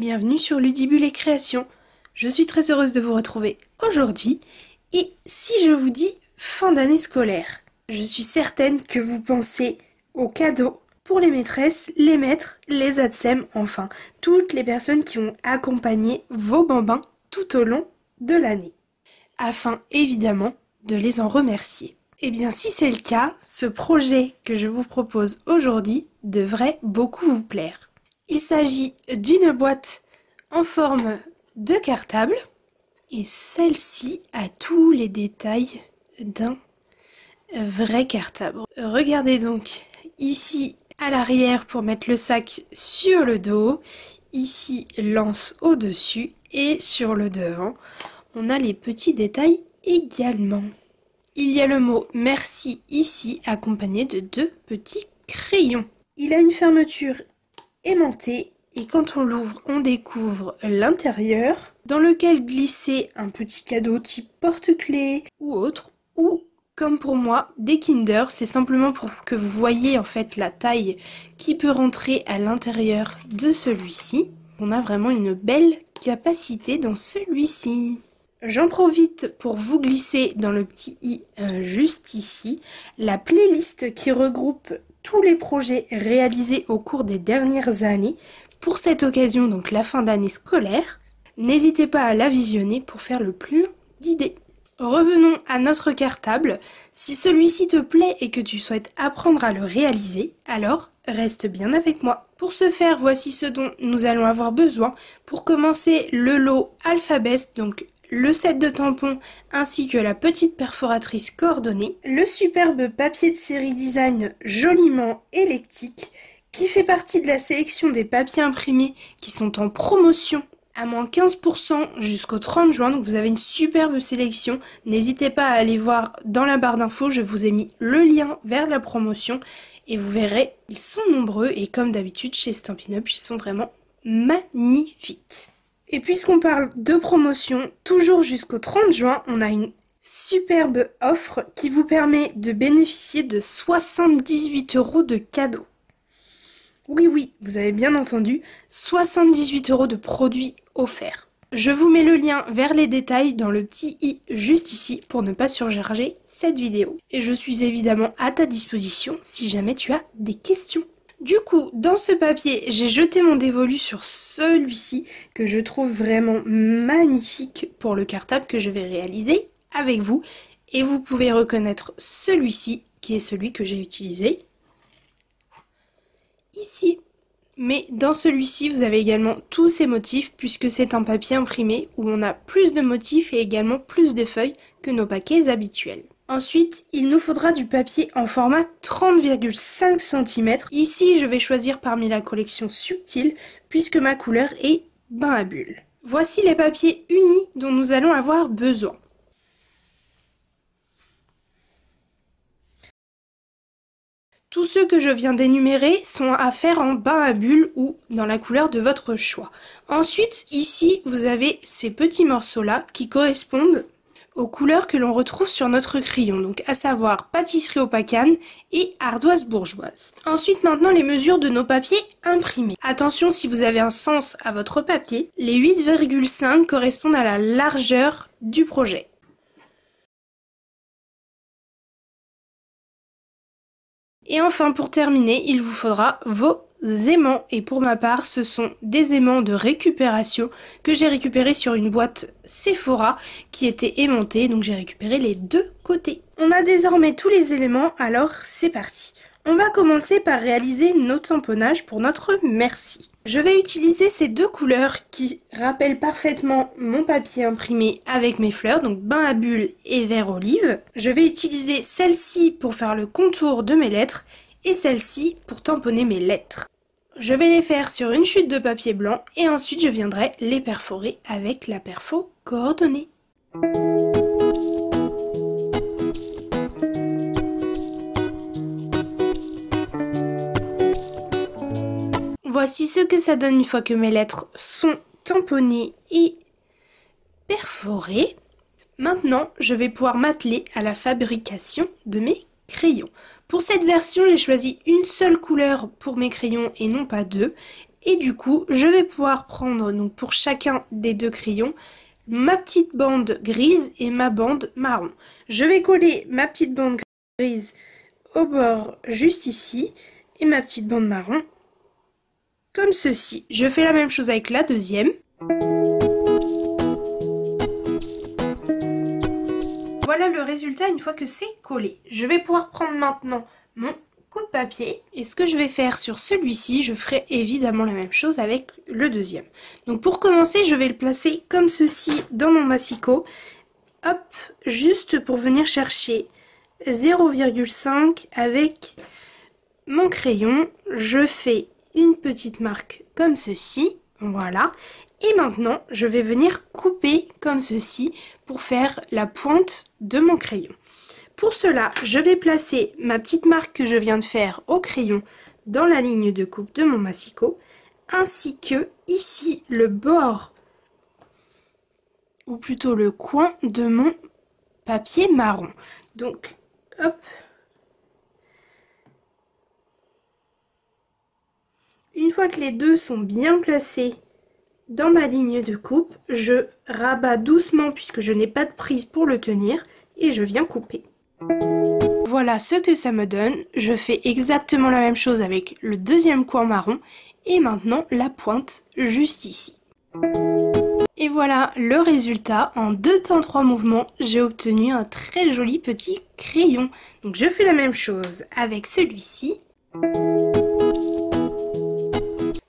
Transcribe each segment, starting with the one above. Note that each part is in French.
bienvenue sur Ludibule et Création. Je suis très heureuse de vous retrouver aujourd'hui. Et si je vous dis fin d'année scolaire, je suis certaine que vous pensez aux cadeaux pour les maîtresses, les maîtres, les ATSEM, enfin, toutes les personnes qui ont accompagné vos bambins tout au long de l'année. Afin, évidemment, de les en remercier. Eh bien, si c'est le cas, ce projet que je vous propose aujourd'hui devrait beaucoup vous plaire. Il s'agit d'une boîte en forme de cartable et celle-ci a tous les détails d'un vrai cartable. Regardez donc ici à l'arrière pour mettre le sac sur le dos, ici l'anse au-dessus et sur le devant, on a les petits détails également. Il y a le mot merci ici accompagné de 2 petits crayons. Il a une fermeture aimantée et quand on l'ouvre, on découvre l'intérieur dans lequel glisser un petit cadeau type porte-clés ou autre, ou comme pour moi, des Kinder. C'est simplement pour que vous voyez en fait la taille qui peut rentrer à l'intérieur de celui-ci. On a vraiment une belle capacité dans celui-ci. J'en profite pour vous glisser dans le petit i juste ici la playlist qui regroupe tous les projets réalisés au cours des dernières années pour cette occasion, donc la fin d'année scolaire. N'hésitez pas à la visionner pour faire le plein d'idées. Revenons à notre cartable. Si celui-ci te plaît et que tu souhaites apprendre à le réaliser, alors reste bien avec moi. Pour ce faire, voici ce dont nous allons avoir besoin. Pour commencer, le lot Alphabest, donc le set de tampons ainsi que la petite perforatrice coordonnée, le superbe papier de série design joliment électrique qui fait partie de la sélection des papiers imprimés qui sont en promotion à moins 15% jusqu'au 30 juin, donc vous avez une superbe sélection. N'hésitez pas à aller voir dans la barre d'infos, je vous ai mis le lien vers la promotion et vous verrez, ils sont nombreux et comme d'habitude chez Stampin' Up, ils sont vraiment magnifiques. Et puisqu'on parle de promotion, toujours jusqu'au 30 juin, on a une superbe offre qui vous permet de bénéficier de 78 € de cadeaux. Oui, vous avez bien entendu, 78 € de produits offerts. Je vous mets le lien vers les détails dans le petit i juste ici pour ne pas surcharger cette vidéo. Et je suis évidemment à ta disposition si jamais tu as des questions. Du coup, dans ce papier, j'ai jeté mon dévolu sur celui-ci que je trouve vraiment magnifique pour le cartable que je vais réaliser avec vous. Et vous pouvez reconnaître celui-ci qui est celui que j'ai utilisé ici. Mais dans celui-ci, vous avez également tous ces motifs puisque c'est un papier imprimé où on a plus de motifs et également plus de feuilles que nos paquets habituels. Ensuite, il nous faudra du papier en format 30,5 cm. Ici, je vais choisir parmi la collection subtile puisque ma couleur est bain à bulles. Voici les papiers unis dont nous allons avoir besoin. Tous ceux que je viens d'énumérer sont à faire en bain à bulles ou dans la couleur de votre choix. Ensuite, ici, vous avez ces petits morceaux-là qui correspondent aux couleurs que l'on retrouve sur notre crayon, donc à savoir pâtisserie au pacane et ardoise bourgeoise. Ensuite, maintenant, les mesures de nos papiers imprimés. Attention, si vous avez un sens à votre papier, les 8,5 correspondent à la largeur du projet. Et enfin, pour terminer, il vous faudra vos aimants. Et pour ma part, ce sont des aimants de récupération que j'ai récupérés sur une boîte Sephora qui était aimantée. Donc j'ai récupéré les 2 côtés. On a désormais tous les éléments, alors c'est parti. On va commencer par réaliser nos tamponnages pour notre merci. Je vais utiliser ces 2 couleurs qui rappellent parfaitement mon papier imprimé avec mes fleurs, donc bain à bulles et vert olive. Je vais utiliser celle-ci pour faire le contour de mes lettres et celle-ci pour tamponner mes lettres. Je vais les faire sur une chute de papier blanc et ensuite je viendrai les perforer avec la perfo coordonnée. Voici ce que ça donne une fois que mes lettres sont tamponnées et perforées. Maintenant, je vais pouvoir m'atteler à la fabrication de mes crayons. Pour cette version, j'ai choisi une seule couleur pour mes crayons et non pas 2. Et du coup, je vais pouvoir prendre donc pour chacun des deux crayons ma petite bande grise et ma bande marron. Je vais coller ma petite bande grise au bord juste ici et ma petite bande marron comme ceci. Je fais la même chose avec la deuxième. Voilà le résultat une fois que c'est collé. Je vais pouvoir prendre maintenant mon coupe-papier. Et ce que je vais faire sur celui-ci, je ferai évidemment la même chose avec le deuxième. Donc pour commencer, je vais le placer comme ceci dans mon massicot. Hop, juste pour venir chercher 0,5 avec mon crayon. Je fais une petite marque comme ceci. Voilà. Et maintenant, je vais venir couper comme ceci pour faire la pointe de mon crayon. Pour cela, je vais placer ma petite marque que je viens de faire au crayon dans la ligne de coupe de mon massicot, ainsi que ici le bord, ou plutôt le coin de mon papier marron. Donc, hop. Une fois que les deux sont bien placés dans ma ligne de coupe, je rabats doucement puisque je n'ai pas de prise pour le tenir et je viens couper. Voilà ce que ça me donne. Je fais exactement la même chose avec le deuxième coin marron et maintenant la pointe juste ici. Et voilà le résultat. En 2 temps 3 mouvements, j'ai obtenu un très joli petit crayon. Donc je fais la même chose avec celui-ci.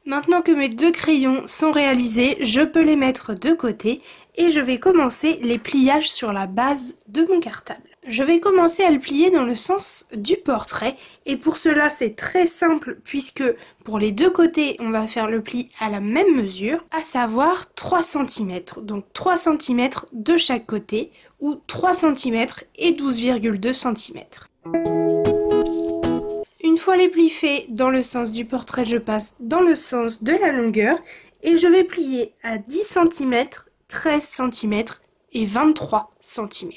Maintenant que mes deux crayons sont réalisés, je peux les mettre de côté et je vais commencer les pliages sur la base de mon cartable. Je vais commencer à le plier dans le sens du portrait et pour cela c'est très simple puisque pour les deux côtés on va faire le pli à la même mesure, à savoir 3 cm. Donc 3 cm de chaque côté ou 3 cm et 12,2 cm. Une fois les plis faits dans le sens du portrait, je passe dans le sens de la longueur et je vais plier à 10 cm, 13 cm et 23 cm.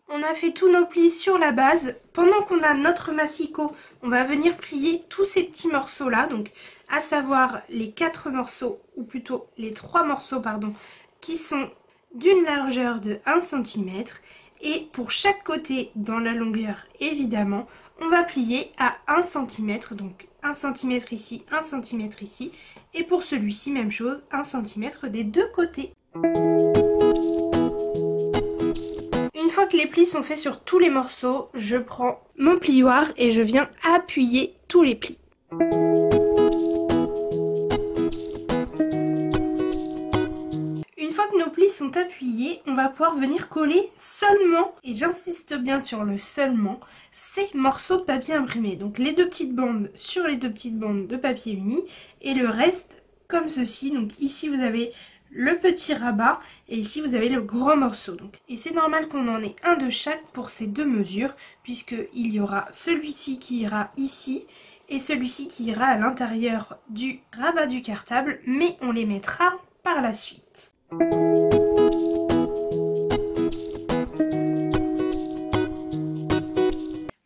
On a fait tous nos plis sur la base. Pendant qu'on a notre massicot, on va venir plier tous ces petits morceaux là, donc à savoir les 4 morceaux, ou plutôt les 3 morceaux pardon, qui sont d'une largeur de 1 cm. Et pour chaque côté dans la longueur, évidemment, on va plier à 1 cm. Donc 1 cm ici, 1 cm ici. Et pour celui-ci, même chose, 1 cm des deux côtés. Une fois que les plis sont faits sur tous les morceaux, je prends mon plioir et je viens appuyer tous les plis. Nos plis sont appuyés, on va pouvoir venir coller seulement, et j'insiste bien sur le seulement, ces morceaux de papier imprimé. Donc les deux petites bandes sur les deux petites bandes de papier uni et le reste comme ceci. Donc ici vous avez le petit rabat et ici vous avez le grand morceau. Donc, et c'est normal qu'on en ait un de chaque pour ces deux mesures puisqu'il y aura celui-ci qui ira ici et celui-ci qui ira à l'intérieur du rabat du cartable, mais on les mettra par la suite.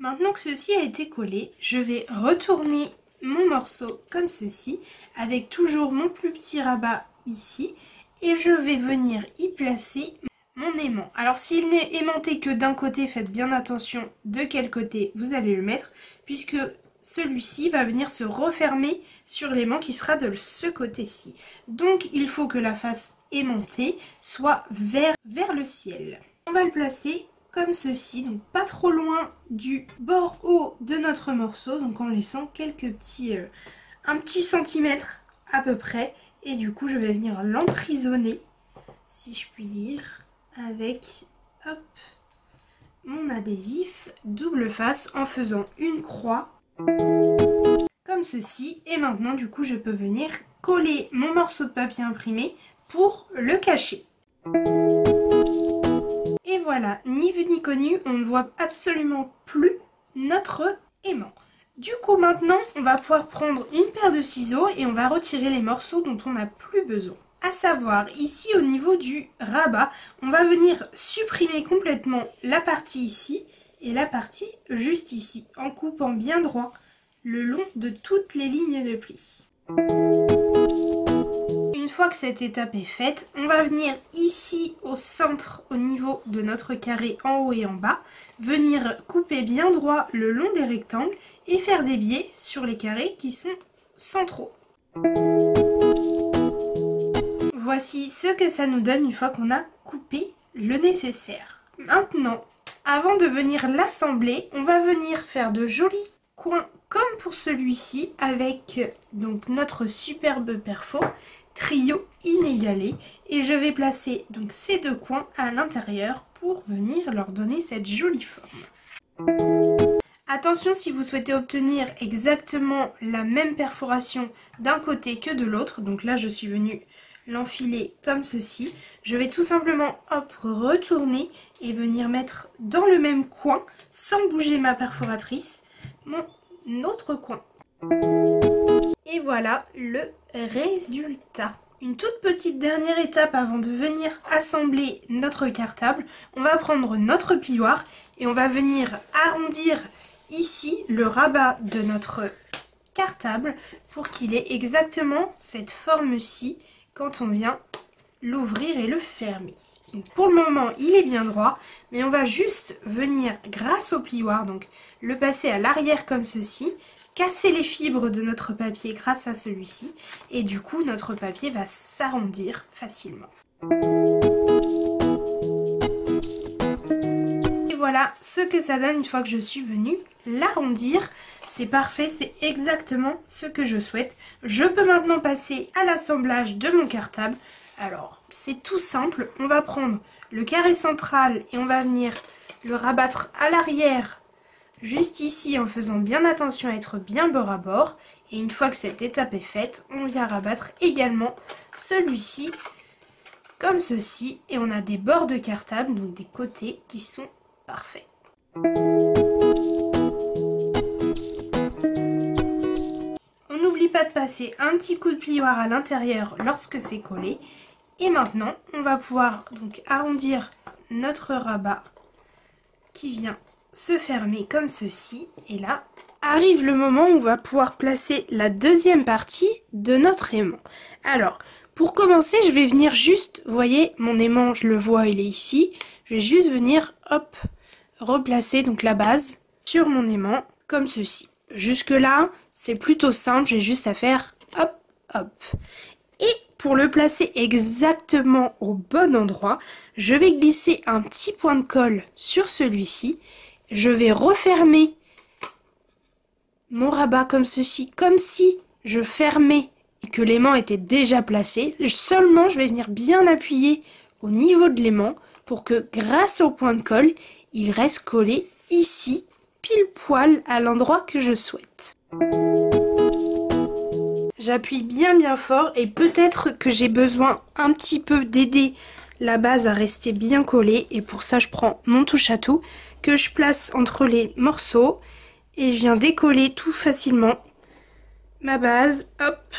Maintenant que ceci a été collé, je vais retourner mon morceau comme ceci, avec toujours mon plus petit rabat ici, et je vais venir y placer mon aimant. Alors s'il n'est aimanté que d'un côté, faites bien attention de quel côté vous allez le mettre, puisque celui-ci va venir se refermer sur l'aimant qui sera de ce côté-ci. Donc il faut que la face aimantée soit vers le ciel. On va le placer comme ceci, donc pas trop loin du bord haut de notre morceau, donc en laissant quelques petits, un petit centimètre à peu près. Et du coup je vais venir l'emprisonner, si je puis dire, avec hop, mon adhésif double face en faisant une croix comme ceci. Et maintenant du coup je peux venir coller mon morceau de papier imprimé pour le cacher. Et voilà, ni vu ni connu, on ne voit absolument plus notre aimant. Du coup maintenant on va pouvoir prendre une paire de ciseaux et on va retirer les morceaux dont on n'a plus besoin. À savoir, ici au niveau du rabat, on va venir supprimer complètement la partie ici et la partie juste ici, en coupant bien droit le long de toutes les lignes de pli. Une fois que cette étape est faite, on va venir ici au centre, au niveau de notre carré en haut et en bas, venir couper bien droit le long des rectangles et faire des biais sur les carrés qui sont centraux. Voici ce que ça nous donne une fois qu'on a coupé le nécessaire. Maintenant, avant de venir l'assembler, on va venir faire de jolis coins comme pour celui-ci avec donc notre superbe perfo trio inégalé, et je vais placer donc ces deux coins à l'intérieur pour venir leur donner cette jolie forme. Attention, si vous souhaitez obtenir exactement la même perforation d'un côté que de l'autre, donc là je suis venue l'enfiler comme ceci, je vais tout simplement retourner et venir mettre dans le même coin, sans bouger ma perforatrice, mon autre coin. Et voilà le résultat. Une toute petite dernière étape avant de venir assembler notre cartable. On va prendre notre plioir et on va venir arrondir ici le rabat de notre cartable pour qu'il ait exactement cette forme-ci quand on vient l'ouvrir et le fermer. Donc pour le moment, il est bien droit, mais on va juste venir, grâce au plioir, donc le passer à l'arrière comme ceci, casser les fibres de notre papier grâce à celui-ci, et du coup notre papier va s'arrondir facilement. Et voilà ce que ça donne une fois que je suis venue l'arrondir. C'est parfait, c'est exactement ce que je souhaite. Je peux maintenant passer à l'assemblage de mon cartable. Alors, c'est tout simple, on va prendre le carré central et on va venir le rabattre à l'arrière, juste ici, en faisant bien attention à être bien bord à bord. Et une fois que cette étape est faite, on vient rabattre également celui-ci, comme ceci. Et on a des bords de cartable, donc des côtés qui sont parfaits. On n'oublie pas de passer un petit coup de plioir à l'intérieur lorsque c'est collé. Et maintenant, on va pouvoir donc arrondir notre rabat qui vient se fermer comme ceci. Et là, arrive le moment où on va pouvoir placer la deuxième partie de notre aimant. Alors, pour commencer, je vais venir juste, vous voyez, mon aimant, je le vois, il est ici. Je vais juste venir, hop, replacer donc la base sur mon aimant, comme ceci. Jusque là, c'est plutôt simple, j'ai juste à faire hop, hop. Et pour le placer exactement au bon endroit, je vais glisser un petit point de colle sur celui-ci. Je vais refermer mon rabat comme ceci, comme si je fermais et que l'aimant était déjà placé. Seulement, je vais venir bien appuyer au niveau de l'aimant pour que grâce au point de colle, il reste collé ici, pile poil à l'endroit que je souhaite. J'appuie bien fort et peut-être que j'ai besoin un petit peu d'aider la base à rester bien collée. Et pour ça, je prends mon touche-à-tout que je place entre les morceaux et je viens décoller tout facilement ma base, hop,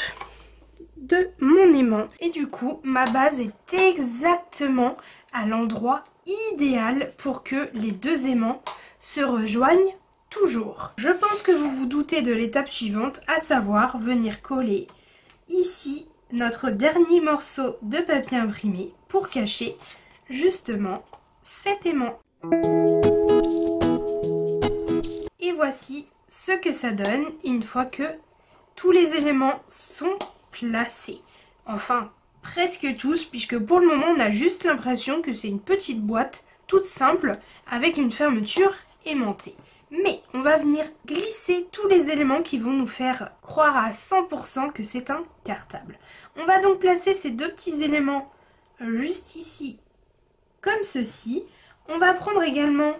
de mon aimant. Et du coup, ma base est exactement à l'endroit idéal pour que les deux aimants se rejoignent toujours. Je pense que vous vous doutez de l'étape suivante, à savoir venir coller ici notre dernier morceau de papier imprimé pour cacher justement cet aimant. Et voici ce que ça donne une fois que tous les éléments sont placés. Enfin, presque tous, puisque pour le moment on a juste l'impression que c'est une petite boîte toute simple avec une fermeture aimantée. Mais on va venir glisser tous les éléments qui vont nous faire croire à 100% que c'est un cartable. On va donc placer ces deux petits éléments juste ici, comme ceci. On va prendre également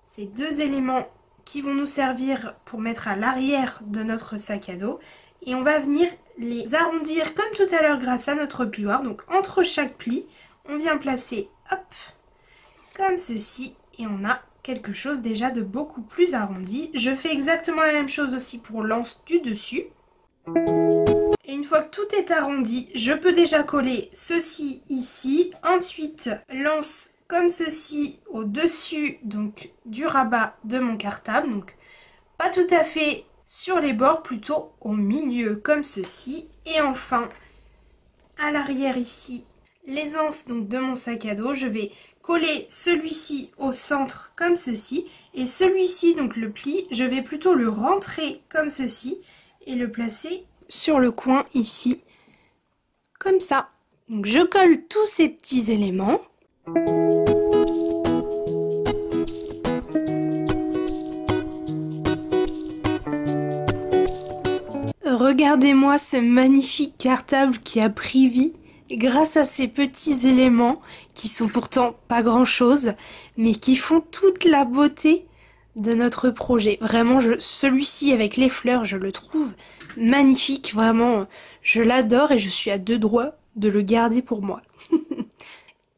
ces deux éléments qui vont nous servir pour mettre à l'arrière de notre sac à dos. Et on va venir les arrondir comme tout à l'heure grâce à notre plioir. Donc entre chaque pli, on vient placer, hop, comme ceci. Et on a quelque chose déjà de beaucoup plus arrondi. Je fais exactement la même chose aussi pour l'anse du dessus. Et une fois que tout est arrondi, je peux déjà coller ceci ici. Ensuite, l'anse comme ceci au dessus donc du rabat de mon cartable. Donc pas tout à fait sur les bords plutôt au milieu comme ceci. Et enfin, à l'arrière ici, les anses donc de mon sac à dos, je vais coller celui-ci au centre comme ceci. Et celui-ci, donc le pli, je vais plutôt le rentrer comme ceci et le placer sur le coin ici, comme ça. Donc je colle tous ces petits éléments. Regardez-moi ce magnifique cartable qui a pris vie grâce à ces petits éléments qui sont pourtant pas grand-chose, mais qui font toute la beauté de notre projet. Vraiment, celui-ci avec les fleurs, je le trouve magnifique. Vraiment, je l'adore et je suis à deux doigts de le garder pour moi.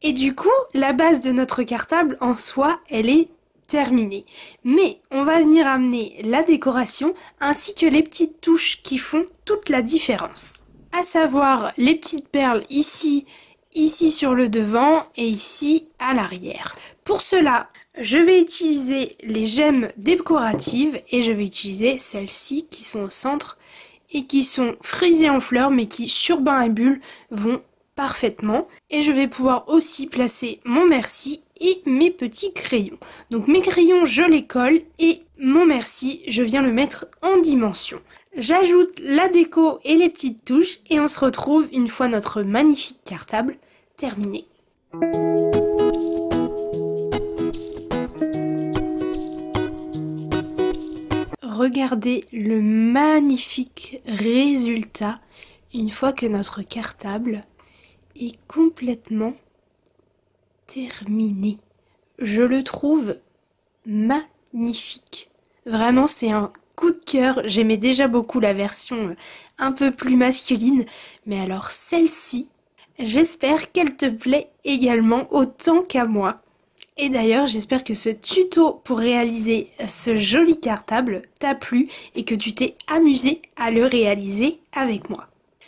Et du coup, la base de notre cartable en soi, elle est terminée. Mais on va venir amener la décoration ainsi que les petites touches qui font toute la différence. À savoir les petites perles ici, ici sur le devant et ici à l'arrière. Pour cela, je vais utiliser les gemmes décoratives et je vais utiliser celles-ci qui sont au centre et qui sont frisées en fleurs mais qui sur bain à bulles vont parfaitement. Et je vais pouvoir aussi placer mon merci et mes petits crayons. Donc mes crayons, je les colle et mon merci, je viens le mettre en dimension. J'ajoute la déco et les petites touches et on se retrouve une fois notre magnifique cartable terminé. Regardez le magnifique résultat une fois que notre cartable est complètement terminé. Je le trouve magnifique. Vraiment, c'est un coup de cœur. J'aimais déjà beaucoup la version un peu plus masculine, mais alors celle-ci, j'espère qu'elle te plaît également autant qu'à moi. Et d'ailleurs, j'espère que ce tuto pour réaliser ce joli cartable t'a plu et que tu t'es amusé à le réaliser avec moi.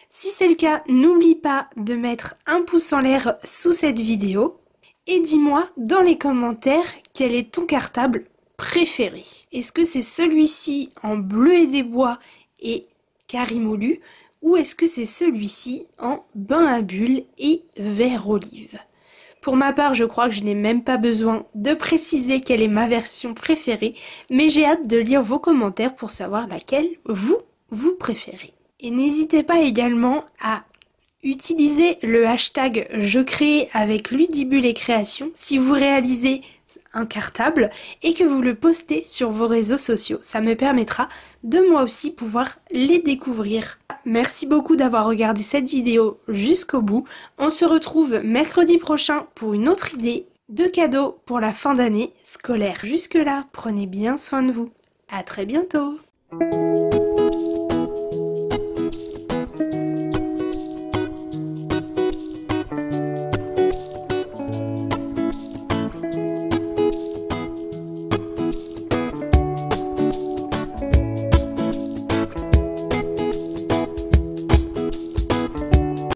Si c'est le cas, n'oublie pas de mettre un pouce en l'air sous cette vidéo et dis-moi dans les commentaires quel est ton cartable préféré. Est-ce que c'est celui-ci en bleu et des bois et carré moulu ou est-ce que c'est celui-ci en bain à bulles et vert olive? Pour ma part, je crois que je n'ai même pas besoin de préciser quelle est ma version préférée, mais j'ai hâte de lire vos commentaires pour savoir laquelle vous préférez. Et n'hésitez pas également à utiliser le hashtag je crée avec Ludibule et création si vous réalisez un cartable et que vous le postez sur vos réseaux sociaux. Ça me permettra de moi aussi pouvoir les découvrir. Merci beaucoup d'avoir regardé cette vidéo jusqu'au bout. On se retrouve mercredi prochain pour une autre idée de cadeau pour la fin d'année scolaire. Jusque là, prenez bien soin de vous. À très bientôt.